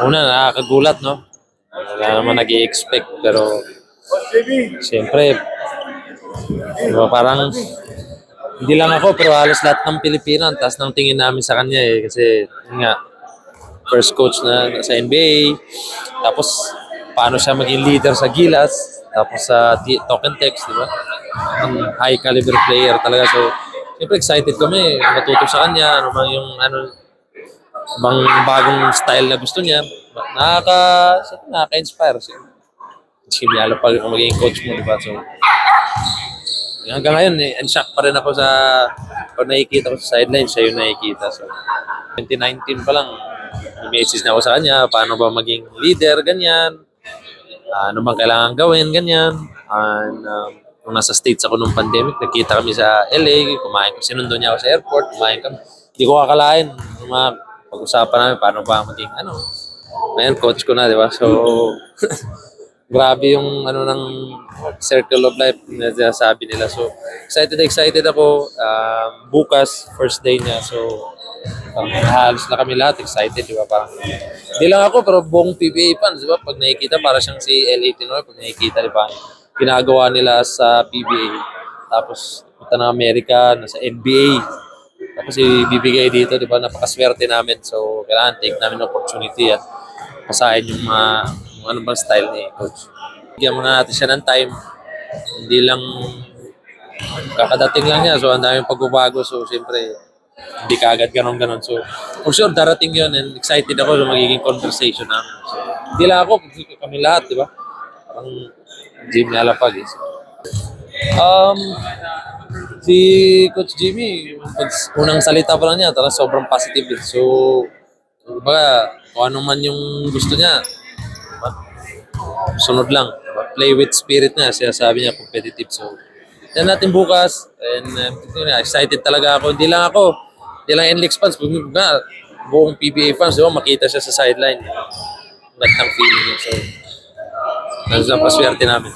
Una, nakakagulat, no? Wala naman nag-i-expect, pero siyempre, diba, parang hindi lang ako, pero halos lahat ng Pilipino, ang taas ng tingin namin sa kanya eh. Kasi, yun nga, first coach na sa NBA, tapos paano siya maging leader sa Gilas, tapos sa Token Text, di ba? Ang high caliber player talaga. So, siyempre excited kami matuto sa kanya, ano bang yung bang bagong style na gusto niya. Nakaka-inspire. Si Mialo pa kung maging coach mo, di ba? So, hanggang ngayon, shock pa rin ako sa pag nakikita ko sa sideline, siya yung nakikita. So, 2019 pa lang, message na ako sa kanya, paano ba maging leader, ganyan. Ano bang kailangan gawin, ganyan. And, nung nasa States ako nung pandemic, nagkita kami sa LA, kumain ko, sinundo niya ako sa airport, kumain kami. Hindi ko akalain, yung mga pag-usapan namin, paano ba maging, ngayon, coach ko na, di ba? So, grabe yung ng circle of life na sinasabi nila. So, excited ako. Bukas, first day niya. So, halos na kami lahat excited, di ba? Parang, hindi lang ako, pero buong PBA fans, di ba? Pag nakikita, para siyang si LA Tinoy, pag nakikita, di ba? Ginagawa nila sa PBA. Tapos, punta ng Amerika, nasa NBA. Tapos, ibibigay dito, di ba? Napakaswerte namin. So, kailangan take namin ng opportunity at pasahin yung mga ano ba style ni coach. Bigyan muna natin siya ng time. Hindi lang kakadating lang niya. So, ang daming pagbabago. So, siyempre, hindi kaagad ganon. So, for sure, darating yun and excited ako sa magiging conversation namin. So, hindi lang ako, kami lahat, di ba? Parang Jimmy Alapag eh. Si Coach Jimmy, pag unang salita pa lang niya, talagang sobrang positive. So, kumbaga, kung ano man yung gusto niya, diba? Sunod lang. Diba? Play with spirit niya. Siya sabi niya, competitive. So, yan natin bukas. And excited talaga ako. Hindi lang ako. Hindi lang NLEX fans. Buong PBA fans, diba? Makita siya sa sideline. Nagtang feeling niya. So, nasa paswerte namin.